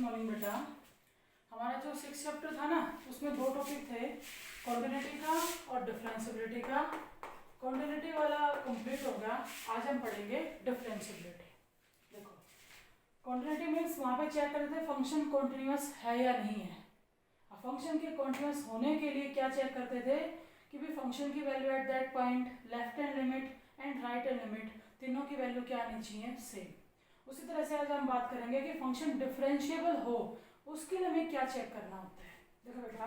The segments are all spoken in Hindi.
मॉर्निंग बेटा। हमारा जो 6 चैप्टर था ना, उसमें 2 टॉपिक थे, कॉन्टिन्यूटी का और डिफरेंशिएबिलिटी का। कॉन्टिन्यूटी वाला कंप्लीट हो गया, आज हम पढ़ेंगे डिफरेंशिएबिलिटी। देखो, कॉन्टिन्यूटी मीन्स वहाँ पे चेक करते थे फंक्शन कॉन्टिन्यूअस है या नहीं है। अब फंक्शन के कॉन्टिन्यूअस होने के लिए क्या चेक करते थे कि भी फंक्शन की value at that point, left hand limit and right hand limit, तीनों की वैल्यू क्या आनी चाहिए, सेम। उसी तरह से आज हम बात करेंगे कि फंक्शन डिफरेंशिएबल हो उसके लिए हमें क्या चेक करना होता है। देखो बेटा,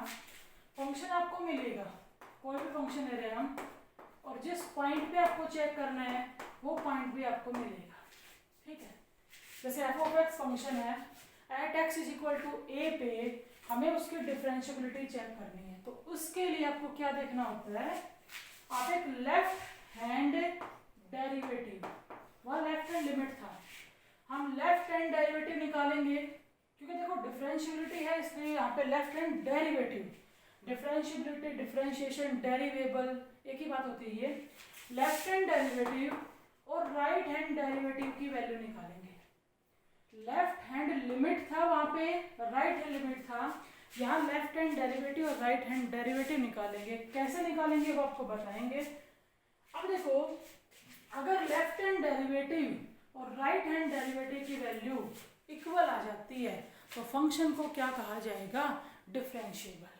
फंक्शन आपको मिलेगा, कोई भी फंक्शन ले रहे हैं हम, और जिस पॉइंट पे आपको चेक करना है वो पॉइंट भी आपको मिलेगा। ठीक है, जैसे एफ ऑफ एक्स फंक्शन है, at X is equal to A पे हमें उसकी डिफरेंशिएबिलिटी चेक करनी है, तो उसके लिए आपको क्या देखना होता है, आप एक लेफ्ट हैंड डेरिवेटिव, वह लेफ्ट हैंड लिमिट था, हम लेफ्ट हैंड डेरिवेटिव निकालेंगे, क्योंकि देखो डिफरेंशिएबिलिटी है इसलिए यहाँ पे left hand derivative. Differentiability, differentiation, derivable एक ही बात होती है। ये लेफ्ट हैंड डेरिवेटिव और राइट हैंड डेरिवेटिव की वैल्यू निकालेंगे। लेफ्ट हैंड लिमिट था वहां पे, राइट हैंड लिमिट था, यहाँ लेफ्ट हैंड डेरिवेटिव और राइट हैंड डेरिवेटिव निकालेंगे। कैसे निकालेंगे वो आपको बताएंगे। अब देखो, अगर लेफ्ट हैंड डेरिवेटिव और राइट हैंड डेरिवेटिव की वैल्यू इक्वल आ जाती है तो फंक्शन को क्या कहा जाएगा, डिफरेंशिएबल।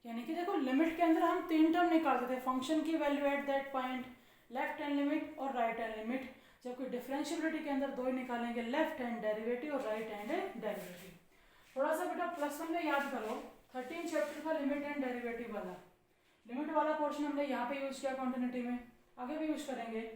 यानी कि देखो, लिमिट के अंदर हम 3 टर्म निकालते थे, फंक्शन की value at that point, left hand limit और राइट हैंड लिमिट, जबकि डिफरेंशिएबिलिटी के अंदर 2 ही निकालेंगे, लेफ्ट हैंड डेरिवेटिव और राइट हैंड डेरिवेटिव। थोड़ा सा बेटा +1 में याद करो, 13 चैप्टर का लिमिट एंड डेरिवेटिव वाला, लिमिट वाला पोर्शन हमने यहाँ पे यूज किया कॉन्टिन्यूटी में, आगे भी यूज करेंगे।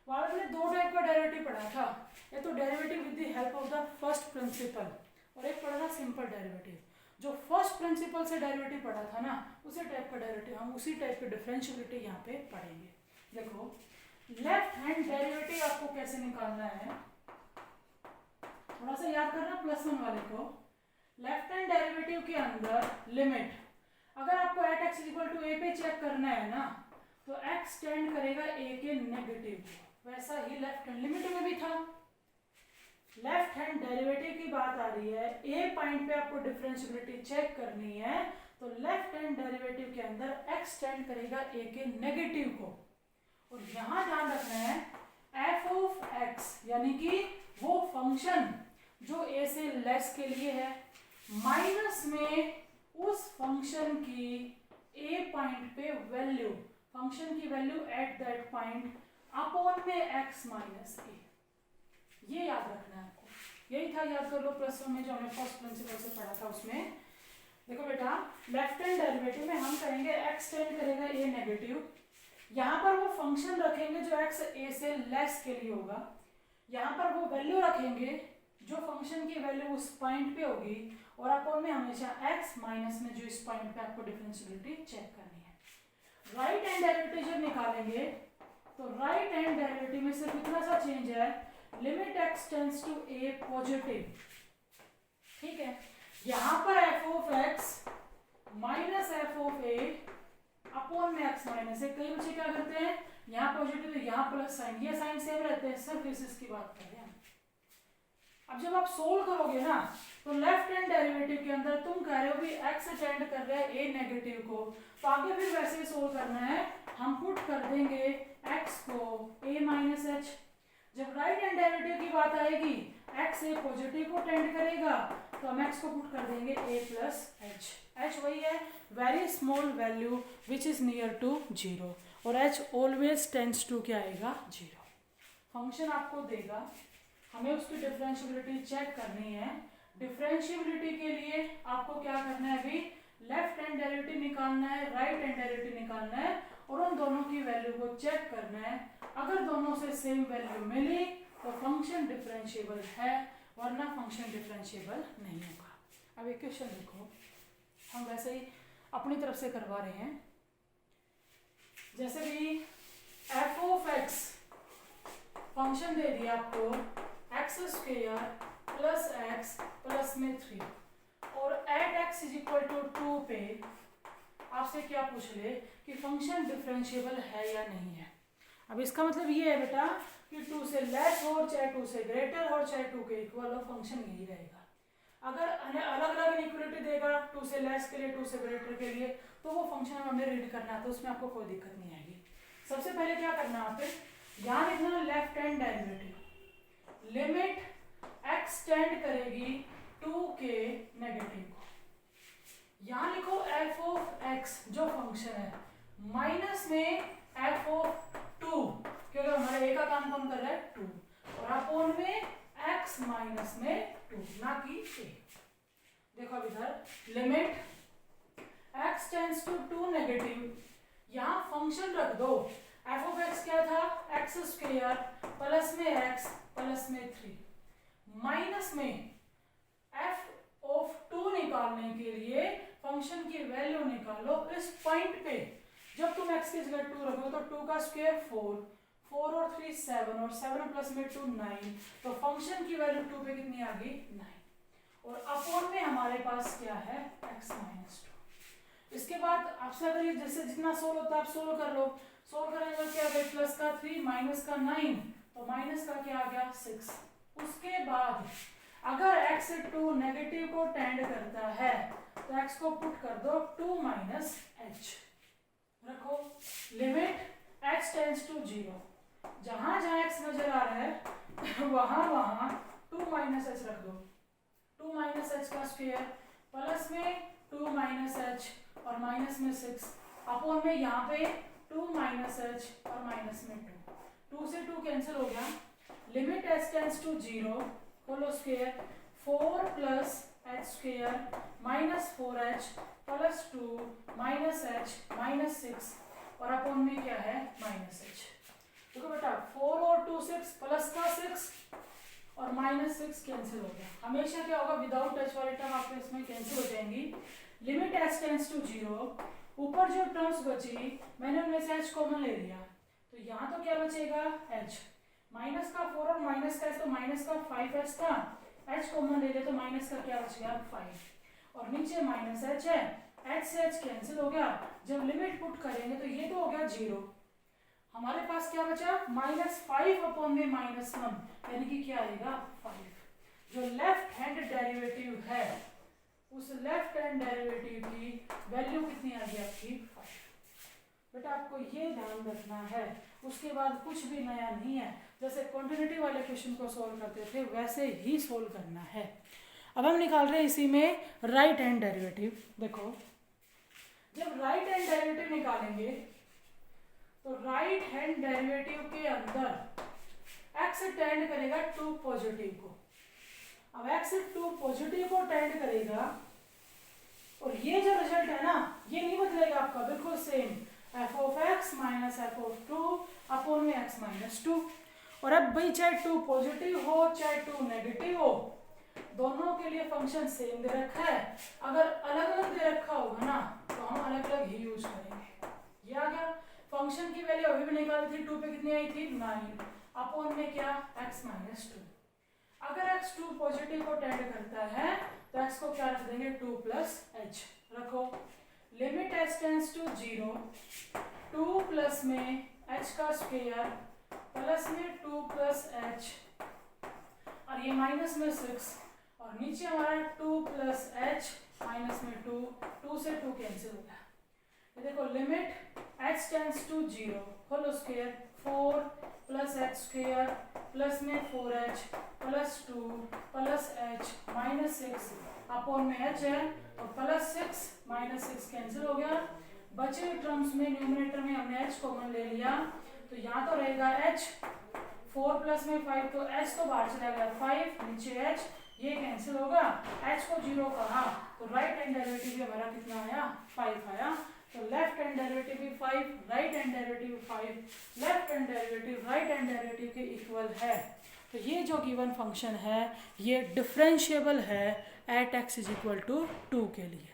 वहाँ हमने 2 टाइप का डेरिवेटिव पढ़ा था, या तो derivative with the help of the first principle, और एक पढ़ा था सिंपल डेरिवेटिव। जो फर्स्ट प्रिंसिपल से डेरिवेटिव पढ़ा था ना, उसी टाइप का डेरिवेटिव हम उसी टाइप की डिफरेंशिएबिलिटी यहाँ पे पढ़ेंगे। देखो, लेफ्ट हैंड डेरिवेटिव आपको कैसे निकालना है, थोड़ा सा याद करना +1 वाले को। लेफ्ट हैंड डेरिवेटिव के अंदर लिमिट, अगर आपको eight x equal to A पे चेक करना है ना, तो x टेंड करेगा a के नेगेटिव, वैसा ही लेफ्ट हैंड लिमिट में भी था। लेफ्ट हैंड डेरिवेटिव की बात आ रही है, a पॉइंट पे आपको डिफरेंशिएबिलिटी चेक करनी है, तो लेफ्ट हैंड डेरिवेटिव के अंदर x टेंड करेगा a के नेगेटिव को। और यहां ध्यान रखना है f ऑफ x, यानी कि वो फंक्शन जो a से लेस के लिए है, माइनस में उस फंक्शन की a पॉइंट पे वैल्यू, फंक्शन की value at that point upon में x माइनस a, ये याद रखना है आपको। यही था, याद कर लो +1 में जो हमने फर्स्ट प्रिंसिपल से पढ़ा था उसमें। देखो बेटा, लेफ्ट हैंड डेरिवेटिव में हम कहेंगे x टेंड करेगा a नेगेटिव, यहाँ पर वो फंक्शन रखेंगे जो x a से लेस के लिए होगा, यहाँ पर वो वैल्यू रखेंगे जो फंक्शन की वैल्यू उस पॉइंट पे होगी, और अपॉन में हमेशा x माइनस में जो इस पॉइंट पे आपको डिफरेंशिएबिलिटी चेक करनी है। राइट हैंड डेरिवेटिव जब निकालेंगे तो राइट हैंड डेरिवेटिव में सिर्फ इतना सा चेंज है, limit x tends to a positive. ठीक है, यहाँ पर f of x minus f of a upon में x माइनस a। कई बच्चे क्या करते हैं, यहाँ पॉजिटिव यहाँ प्लस साइन, ये साइन सेम रहते हैं, सिर्फ इसकी बात कर रहे हैं। अब जब आप सोल्व करोगे ना, तो लेफ्ट हैंड डेरिवेटिव के अंदर तुम कह रहे हो भी x टेंड कर रहा है a नेगेटिव को, तो आगे फिर वैसे ही सोल्व करना है, हम पुट कर देंगे x को a माइनस h। जब राइट हैंड डेरिवेटिव की बात आएगी, x a पॉजिटिव को टेंड करेगा, तो हम x को पुट कर देंगे a प्लस h। h वही है, very small value which is near to 0, और h ऑलवेज टेंड्स टू क्या आएगा, 0। फंक्शन आपको देगा, हमें उसकी डिफरेंशिएबिलिटी चेक करनी है। डिफरेंशिएबिलिटी के लिए आपको क्या करना है, अभी लेफ्ट हैंड डेरिवेटिव निकालना है, राइट हैंड डेरिवेटिव निकालना है, और उन दोनों की वैल्यू को चेक करना है। अगर दोनों से सेम वैल्यू मिली तो फंक्शन डिफरेंशिएबल है, वरना फंक्शन डिफरेंशिएबल नहीं होगा। अब एक क्वेश्चन देखो, हम वैसे ही अपनी तरफ से करवा रहे हैं। जैसे भी f ऑफ x फंक्शन दे दिया आपको x² प्लस x प्लस में 3, और at x is equal to 2 पे आपसे क्या पूछ ले कि फंक्शन डिफरेंशिएबल है या नहीं है। अब इसका मतलब ये है बेटा कि 2 से लेस हो, चाहे 2 से ग्रेटर हो, चाहे 2 के इक्वल हो, फंक्शन यही रहेगा। अगर अलग अलग इनइक्वालिटी देगा, 2 से लेस के लिए, 2 से ग्रेटर के लिए, तो वो फंक्शन हमें रीड करना है, तो उसमें आपको कोई दिक्कत नहीं आएगी। सबसे पहले क्या करना है आपको, यहाँ लिखना left hand derivative, limit x tend करेगी 2 के नेगेटिव को, यहाँ लिखो f ऑफ x जो फंक्शन है, माइनस में f ऑफ 2, क्योंकि हमारे a का काम कौन कर रहा है 2, और अपोन में x माइनस में 2, ना कि a। देखो अब इधर limit x tends to 2 negative, यहाँ फंक्शन रख दो, f ऑफ x क्या था, x स्क्वायर प्लस में x प्लस में 3, माइनस में f ऑफ 2 निकालने के लिए फंक्शन की वैल्यू निकालो इस पॉइंट पे। जब तुम x की जगह 2 रखोगे तो 2 का स्क्वायर 4, 4 और 3 7, और 7 प्लस में 2 9, तो फंक्शन की वैल्यू 2 पे कितनी आ गई 9, और अपोन में हमारे पास क्या है x माइनस 2। इसके बाद आपसे अगर ये जैसे जितना सोल्व होता है आप सोल्व कर लो, सोल्व करने में क्या है, प्लस का 3 माइनस का 9, तो माइनस का क्या आ गया 6। उसके बाद अगर x 2 नेगेटिव को टेंड करता है तो x को पुट कर दो 2 माइनस h, रखो लिमिट x टेंड्स टू 0, जहां जहां x नजर आ रहा है वहां वहां 2 माइनस h रख दो, 2 माइनस h का स्क्वायर प्लस में 2 माइनस h और माइनस में 6, अपोन में यहाँ पे 2 माइनस h और माइनस में 2, 2 से 2 कैंसिल हो गया, limit h tends to 0 whole square 4 plus h square minus 4h plus 2 minus h minus 6, और अपोन में क्या है माइनस h। देखो बेटा 4 और 2 6 प्लस का 6 और माइनस 6 कैंसिल हो गया, हमेशा क्या होगा विदाउट h वाली टर्म आपके इसमें कैंसिल हो जाएंगी। लिमिट h टेंड्स टू 0, ऊपर जो टर्म्स बची मैंने उनमें से h कॉमन ले लिया, तो यहाँ तो क्या बचेगा h, माइनस का 4 और माइनस का तो माइनस का 5h था, h कॉमन ले ले तो माइनस का क्या बच गया 5, और नीचे माइनस h है, h से h कैंसिल हो गया, जब लिमिट पुट करेंगे तो ये तो हो गया 0, हमारे पास क्या बचा माइनस 5 अपॉन में माइनस 1, यानी कि क्या आएगा 5। जो लेफ्ट हैंड डेरिवेटिव है उस लेफ्ट हैंड डेरिवेटिव की वैल्यू कितनी आ गई आपकी 5। बेटा आपको ये ध्यान रखना है, उसके बाद कुछ भी नया नहीं है, जैसे कॉन्टिन्यूटी वाले क्वेश्चन को सॉल्व करते थे वैसे ही सॉल्व करना है। अब हम निकाल रहे हैं इसी में राइट हैंड डेरिवेटिव। देखो जब राइट हैंड डेरिवेटिव निकालेंगे तो राइट हैंड डेरिवेटिव के अंदर x टेंड करेगा 2 पॉजिटिव को, अब x 2 पॉजिटिव को टेंड करेगा, और ये जो रिजल्ट है ना ये नहीं बदलेगा आपका, बिल्कुल same f of x minus f of 2 upon में x माइनस 2। और अब भाई चाहे 2 पॉजिटिव हो चाहे 2 नेगेटिव हो, दोनों के लिए फंक्शन सेम दे रखा है, अगर अलग अलग दे रखा होगा ना तो हम अलग अलग ही यूज करेंगे। ये आ गया, फंक्शन की वैल्यू अभी भी निकाली थी, 2 पे कितनी आई थी 9, अपॉन में क्या x माइनस 2। अगर x 2 पॉजिटिव को टेंड करता है तो x को क्या रख देंगे 2 प्लस h, रखो limit h tends to 0, 2 plus में h का स्क्वायर प्लस में 2 प्लस h, और ये माइनस में 6, और नीचे हमारा 2 प्लस h माइनस में 2, 2 से 2 कैंसिल हो गया। ये देखो limit h tends to 0 whole square 4 plus h square plus में 4h plus 2 plus h minus 6 upon में h है, और प्लस 6 माइनस 6 कैंसिल हो गया, बचे हुए टर्म्स में न्यूमरेटर में हमने h कॉमन ले लिया, तो यहाँ तो रहेगा h, 4 प्लस में 5 तो h तो बाहर चला गया 5, नीचे h, ये कैंसिल होगा, h को 0 कहा तो राइट हैंड डेरिवेटिव भी हमारा कितना आया 5 आया। तो लेफ्ट हैंड डेरिवेटिव भी 5, right hand derivative 5, left hand derivative right hand derivative के इक्वल है। तो ये जो गिवन फंक्शन है ये डिफरेंशिएबल है at x is equal to 2 के लिए।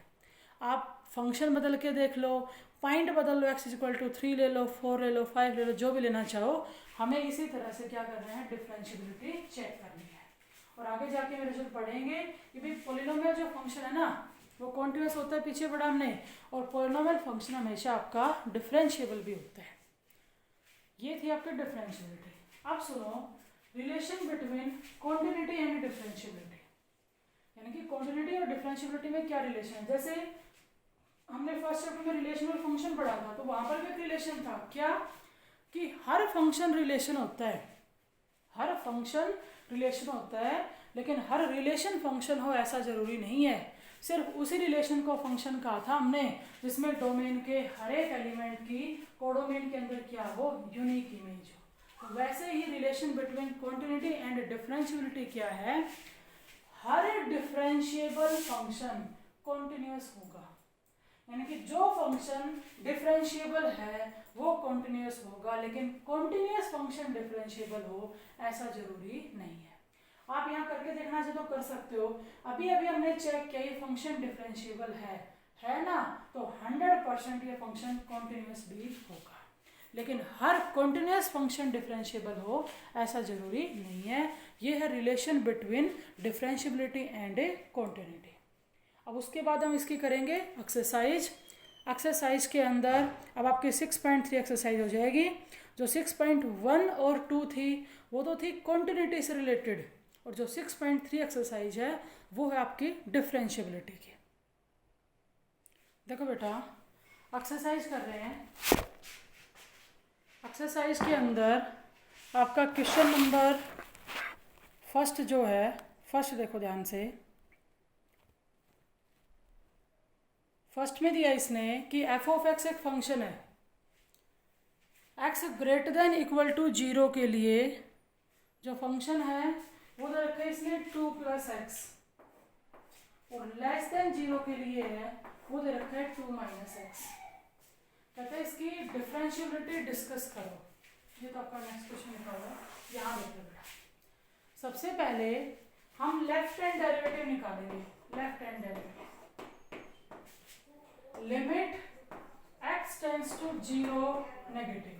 आप फंक्शन बदल के देख लो, पॉइंट बदल लो, x इज इक्वल टू 3 ले लो, 4 ले लो, 5 ले लो, जो भी लेना चाहो, हमें इसी तरह से क्या करना है डिफरेंशिएबिलिटी चेक करनी है। और आगे जाके हम रिजल्ट पढ़ेंगे कि भाई पोलिनोमियल जो फंक्शन है ना वो कॉन्टिन्यूअस होता है, पीछे पढ़ा हमने, और पोलिनोमियल फंक्शन हमेशा आपका डिफरेंशिएबल भी होता है। ये थी आपकी डिफरेंशिएबिलिटी। अब सुनो relation between continuity and differentiability, यानी कि कॉन्टिन्यूटी और डिफरेंशिएबिलिटी में क्या रिलेशन है। जैसे हमने फर्स्ट चैप्टर में रिलेशनल फंक्शन पढ़ा था, तो वहां पर भी एक रिलेशन था क्या, कि हर फंक्शन रिलेशन होता है, हर फंक्शन रिलेशन होता है, लेकिन हर रिलेशन फंक्शन हो ऐसा जरूरी नहीं है। सिर्फ उसी रिलेशन को फंक्शन कहा था हमने जिसमें डोमेन के हर एक एलिमेंट की कोडोमेन के अंदर क्या हो, यूनिक इमेज हो। तो वैसे ही relation between continuity and differentiability क्या है, हर डिफरेंशिएबल फंक्शन कॉन्टिन्यूअस होगा, यानी कि जो फंक्शन डिफरेंशिएबल है वो कॉन्टिन्यूअस होगा, लेकिन कॉन्टिन्यूअस फंक्शन डिफरेंशिएबल हो ऐसा जरूरी नहीं है। आप यहाँ करके देखना चाहे तो कर सकते हो। अभी अभी हमने चेक किया ये फंक्शन डिफरेंशिएबल है ना, तो 100% ये फंक्शन कॉन्टिन्यूअस भी होगा, लेकिन हर कॉन्टिन्यूअस फंक्शन डिफरेंशिएबल हो ऐसा जरूरी नहीं है। ये है relation between differentiability and continuity. अब उसके बाद हम इसकी करेंगे एक्सरसाइज। एक्सरसाइज के अंदर अब आपकी 6.3 एक्सरसाइज हो जाएगी। जो 6.1 और 2 थी वो तो थी कॉन्टिन्यूटी से रिलेटेड, और जो 6.3 एक्सरसाइज है वो है आपकी डिफरेंशिएबिलिटी की। देखो बेटा एक्सरसाइज कर रहे हैं। एक्सरसाइज के अंदर आपका क्वेश्चन नंबर फर्स्ट जो है, फर्स्ट देखो ध्यान से, फर्स्ट में दिया इसने कि एफ ऑफ एक्स एक फंक्शन है, x greater than equal to 0 के लिए जो फंक्शन है वो दे रखा है इसने 2 + x, और लेस देन 0 के लिए है वो दे रखा है 2 - x। कहते हैं इसकी डिफरेंशिएबिलिटी डिस्कस करो। ये तो आपका नेक्स्ट क्वेश्चन निकाला, यहाँ देखो बेटा। सबसे पहले हम लेफ्ट हैंड डेरिवेटिव निकालेंगे। Left hand derivative limit x tends to 0 negative,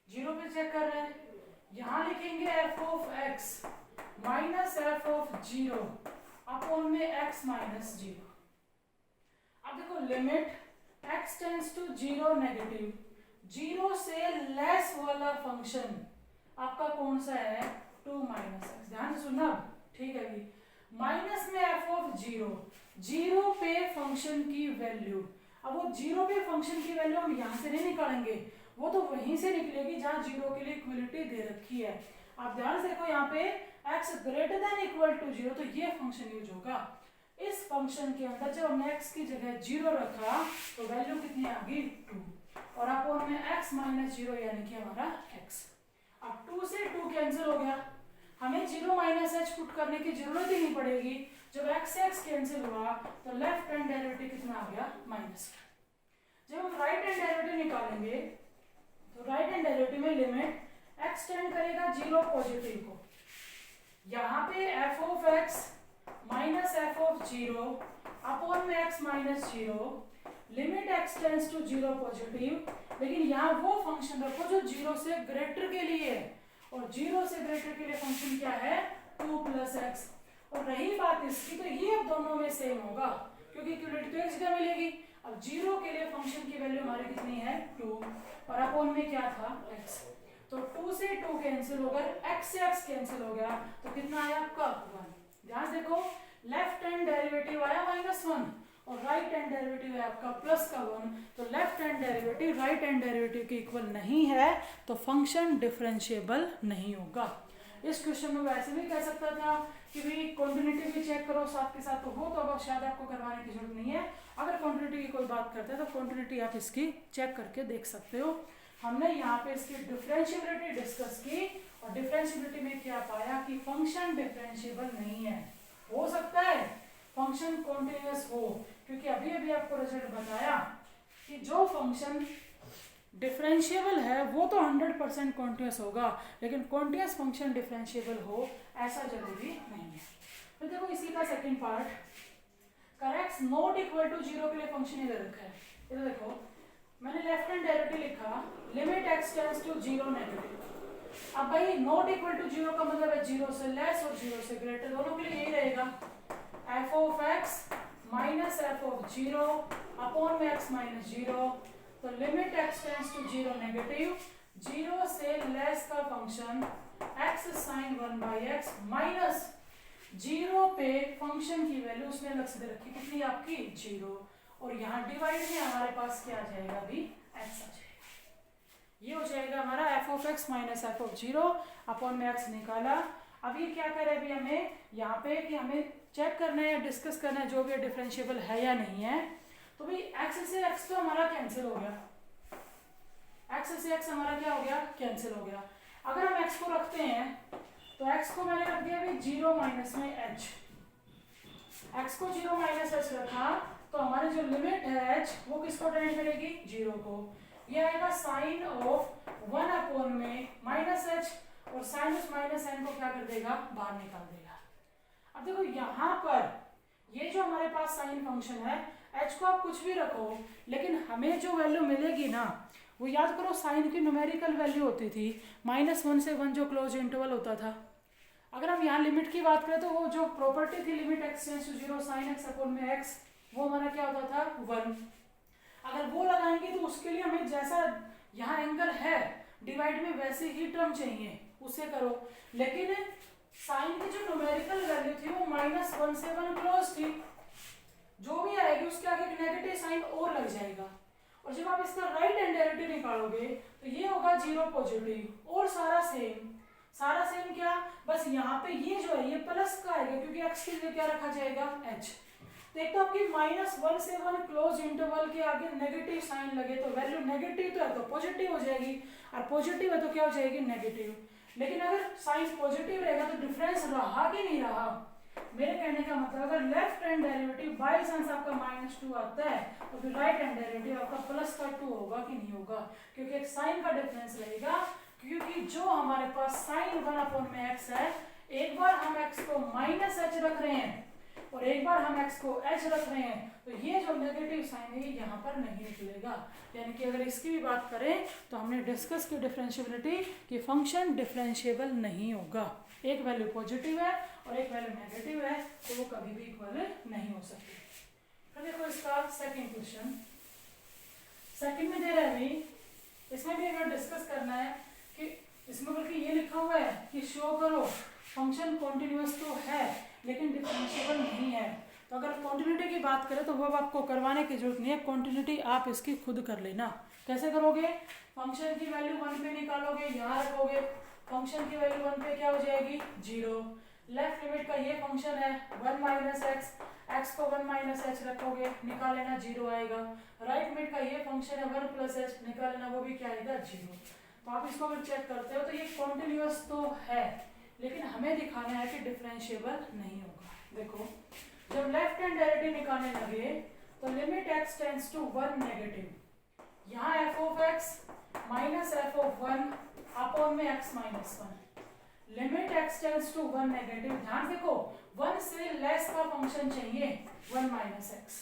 0 पे चेक कर रहे हैं, यहाँ लिखेंगे f of x minus f of 0 upon में x माइनस 0। अब देखो limit x tends to 0 negative, 0 से लेस वाला फंक्शन आपका कौन सा है, 2 - x। ध्यान से सुनना, ठीक है भी। माइनस में f ऑफ 0, 0 पे फंक्शन की वैल्यू। अब वो 0 पे फंक्शन की वैल्यू हम यहाँ से नहीं निकालेंगे, वो तो वहीं से निकलेगी जहाँ 0 के लिए इक्वलिटी दे रखी है। आप ध्यान से देखो यहाँ पे x greater than equal to 0, तो ये फंक्शन यूज होगा। इस फंक्शन के अंदर जब हमने x की जगह 0 रखा तो वैल्यू कितनी आ गई, 2, और अपॉन में x माइनस 0 यानी कि हमारा x। अब 2 से 2 कैंसिल हो गया, हमें 0 माइनस h पुट करने की जरूरत ही नहीं पड़ेगी। जब x से x कैंसिल हुआ तो लेफ्ट हैंड डेरिवेटिव कितना आ गया, -1। जब हम राइट हैंड डेरिवेटिव निकालेंगे तो राइट हैंड डेरिवेटिव में लिमिट x टेंड करेगा 0 पॉजिटिव को, यहाँ पे f of x minus f of 0 upon में x minus 0, limit x tends to 0 positive, लेकिन यहाँ वो फंक्शन रखो जो 0 से ग्रेटर के लिए है, और 0 से ग्रेटर के लिए फंक्शन क्या है, 2 + x। और रही बात इसकी, तो ये अब दोनों में सेम होगा क्योंकि इक्वलिटी तो एक जगह मिलेगी। अब 0 के लिए फंक्शन की वैल्यू हमारी कितनी है, 2, और अपॉन में क्या था, x। तो 2 से 2 कैंसिल हो गया, x से x कैंसिल हो गया, तो कितना आया आपका 1। ध्यान देखो लेफ्ट हैंड डेरिवेटिव आया -1 और राइट हैंड डेरिवेटिव है आपका +1, तो left hand derivative right hand derivative के इक्वल नहीं है, तो फंक्शन डिफरेंशिएबल नहीं होगा। इस क्वेश्चन में वैसे भी कह सकता था कि भाई कॉन्टिन्यूटी भी चेक करो साथ के साथ, तो वो तो अब शायद आपको करवाने की जरूरत नहीं है। अगर कॉन्टिन्यूटी की कोई बात करते हैं तो कॉन्टिन्यूटी आप इसकी चेक करके देख सकते हो। हमने यहाँ पे इसकी डिफरेंशिएबिलिटी डिस्कस की, और डिफरेंशिएबिलिटी में क्या पाया कि फंक्शन डिफरेंशिएबल नहीं है। हो सकता है फंक्शन कॉन्टिन्यूअस हो, क्योंकि अभी अभी आपको रिजल्ट बताया कि जो फंक्शन डिफरेंशिएबल है वो तो 100% कॉन्टिन्यूअस होगा, लेकिन कॉन्टिन्यूअस फंक्शन डिफरेंशिएबल हो ऐसा जरूरी नहीं है। तो देखो इसी का second part, correct not equal to 0 के लिए फंक्शन इधर रखा है। इधर देखो मैंने लेफ्ट हैंड डेरिवेटिव लिखा, limit x tends to 0 negative. अब भाई नॉट इक्वल टू 0 का मतलब है 0 से लेस और 0 से ग्रेटर, दोनों के लिए यही रहेगा, f of x minus f of 0 upon में x माइनस 0। तो limit x tends to 0 negative, 0 से लेस का function x sin 1/x minus 0 पे फंक्शन की वैल्यू उसने अलग से दे रखी, कितनी आपकी 0, और यहाँ डिवाइड में हमारे पास क्या आ जाएगा अभी x आ जाएगा। ये हो जाएगा हमारा F of x minus f of 0 upon में x निकाला। अब ये क्या करे अभी हमें यहाँ पे कि हमें चेक करना है, डिस्कस करना है जो भी डिफरेंशिएबल है या नहीं है। तो भाई x से x तो हमारा कैंसिल हो गया, x से x हमारा क्या हो गया, कैंसिल हो गया। अगर हम x को रखते हैं तो x को मैंने रख दिया अभी 0 माइनस में h, x को 0 माइनस h रखा तो हमारी जो लिमिट है h वो किसको टेंड करेगी, 0 को। ये आएगा साइन ऑफ 1 अपॉन में माइनस h, और साइन उस माइनस n को क्या कर देगा, बाहर निकाल देगा। अब देखो यहाँ पर ये जो हमारे पास साइन फंक्शन है, h को आप कुछ भी रखो लेकिन हमें जो वैल्यू मिलेगी ना वो याद करो साइन की न्यूमेरिकल वैल्यू होती थी -1 से 1 जो क्लोज इंटरवल होता था। अगर हम यहाँ लिमिट की बात करें तो वो जो प्रॉपर्टी थी limit x tends to 0 sine x upon में x, वो हमारा क्या होता था 1। अगर वो लगाएंगे तो उसके लिए हमें जैसा यहाँ एंगल है डिवाइड में वैसे ही टर्म चाहिए, उससे करो। लेकिन साइन की जो न्यूमेरिकल वैल्यू थी वो -1 से 1 क्लोज थी, जो भी आएगी उसके आगे एक नेगेटिव साइन और लग जाएगा, और जब आप इसका राइट हैंड डेरिवेटिव निकालोगे तो ये होगा 0 पॉजिटिव, और सारा सेम क्या, बस यहाँ पे ये जो है ये प्लस का आएगा क्योंकि x के लिए क्या रखा जाएगा h। तो एक तो आपकी -1 से 1 क्लोज इंटरवल के आगे नेगेटिव साइन लगे तो वैल्यू नेगेटिव तो है तो पॉजिटिव हो जाएगी, और पॉजिटिव है तो क्या हो जाएगी नेगेटिव। लेकिन अगर साइन पॉजिटिव रहेगा तो डिफरेंस रहा कि नहीं रहा, मेरे कहने का मतलब अगर left hand derivative by chance आपका -2 आता है तो फिर राइट हैंड डेरिवेटिव आपका +2 होगा कि नहीं होगा, क्योंकि एक साइन का डिफरेंस रहेगा। क्योंकि जो हमारे पास साइन 1 अपॉन में x है, एक बार हम x को -h रख रहे हैं और एक बार हम x को h रख रहे हैं, तो ये जो नेगेटिव साइन है यहाँ पर नहीं निकलेगा। यानी कि अगर इसकी भी बात करें तो हमने डिस्कस की डिफरेंशिएबिलिटी कि फंक्शन डिफरेंशिएबल नहीं होगा, एक वैल्यू पॉजिटिव है और एक वैल्यू नेगेटिव है तो वो कभी भी इक्वल नहीं हो सकती। फिर देखो इसका सेकंड क्वेश्चन, सेकंड में दे रहा है अभी, इसमें भी अगर डिस्कस करना है कि इसमें बल्कि ये लिखा हुआ है कि शो करो फंक्शन कॉन्टिन्यूअस तो है लेकिन डिफरेंशिएबल नहीं है। तो अगर कॉन्टिन्यूटी की बात करें तो वो आपको करवाने की जरूरत नहीं है, कॉन्टिन्यूटी आप इसकी खुद कर लेना। कैसे करोगे, फंक्शन की वैल्यू 1 पे निकालोगे, यहाँ रखोगे, फंक्शन की वैल्यू 1 पे क्या हो जाएगी 0। लेफ्ट लिमिट का ये फंक्शन है 1 माइनस एक्स, एक्स को 1 माइनस एच रखोगे, निकाल लेना 0 आएगा। राइट लिमिट का ये फंक्शन है 1 प्लस एच, निकाल लेना वो भी क्या आएगा 0। तो आप इसको अगर चेक करते हो तो ये कॉन्टिन्यूअस तो है लेकिन हमें दिखाना है कि डिफरेंशिएबल नहीं होगा। देखो जब लेफ्ट हैंड डेरिवेटिव निकालने लगे तो limit x tends to 1 negative, यहाँ f of x minus f of 1 upon में x minus 1, limit x tends to 1 negative. ध्यान देखो 1 से लेस का फंक्शन चाहिए 1 माइनस एक्स,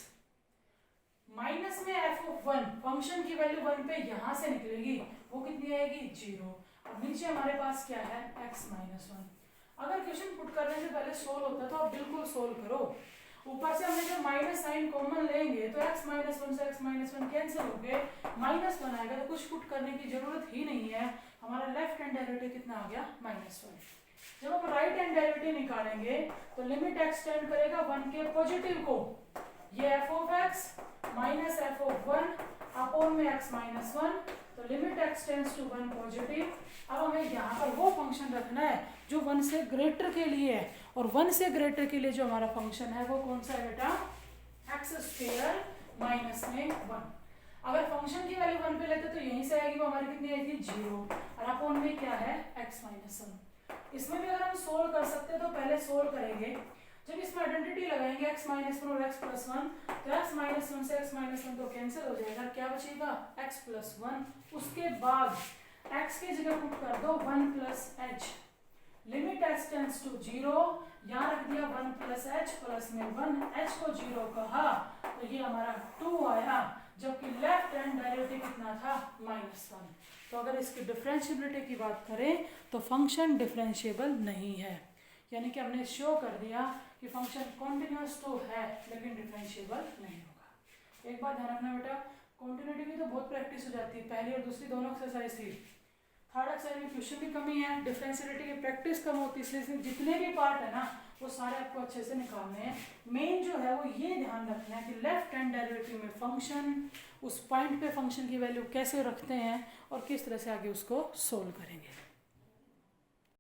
माइनस में f ऑफ 1 फंक्शन की वैल्यू 1 पे यहां से निकलेगी, वो कितनी आएगी 0। अब नीचे हमारे पास क्या है x माइनस 1। अगर क्वेश्चन पुट करने से पहले सोल्व होता है तो आप बिल्कुल सोल्व करो। ऊपर से हमने जब माइनस साइन कॉमन लेंगे तो x माइनस 1 से x माइनस 1 कैंसिल हो गए, -1 आएगा, तो कुछ पुट करने की जरूरत ही नहीं है। हमारा लेफ्ट हैंड डेरिवेटिव कितना आ गया -1। जब हम राइट हैंड डेरिवेटिव निकालेंगे तो लिमिट x टेंड करेगा 1 के पॉजिटिव को, ये f of x minus f of 1 upon में x माइनस 1, तो limit x tends to 1 positive. अब हमें यहाँ पर वो फंक्शन रखना है जो 1 से ग्रेटर के लिए है, और 1 से ग्रेटर के लिए जो हमारा फंक्शन है वो कौन सा है बेटा, एक्स स्क्वायर माइनस में 1। अगर फंक्शन की वैल्यू 1 पे लेते तो यहीं से आएगी, वो हमारी कितनी आई थी 0, और अपॉन में क्या है x माइनस 1। इसमें भी अगर हम सोल्व कर सकते तो पहले सोल्व करेंगे। जब इसमें आइडेंटिटी लगाएंगे x माइनस 1 और x प्लस 1, तो x माइनस 1 से x माइनस 1 तो कैंसिल हो जाएगा, क्या बचेगा x प्लस 1। उसके बाद x की जगह पुट कर दो 1 plus h, limit x tends to 0, यहाँ रख दिया 1 प्लस एच प्लस में 1, h को 0 कहा तो ये हमारा 2 आया, जबकि लेफ्ट हैंड डेरिवेटिव कितना था -1। तो अगर इसकी डिफरेंशिएबिलिटी की बात करें तो फंक्शन डिफरेंशिएबल नहीं है, यानी कि हमने शो कर दिया कि फंक्शन कॉन्टिन्यूअस तो है लेकिन डिफरेंशिएबल नहीं होगा। एक बात ध्यान रखना बेटा, कॉन्टिन्यूटी की तो बहुत प्रैक्टिस हो जाती है, पहली और दूसरी दोनों एक्सरसाइज थी, थर्ड एक्सरसाइज में क्वेश्चन की कमी है, डिफरेंशियलिटी की प्रैक्टिस कम होती है, इसलिए इसमें जितने भी पार्ट है ना वो सारे आपको अच्छे से निकालने हैं। मेन जो है वो ये ध्यान रखना है कि लेफ्ट हैंड डेरिवेटिव में फंक्शन, उस पॉइंट पे फंक्शन की वैल्यू कैसे रखते हैं और किस तरह से आगे उसको सोल्व करेंगे।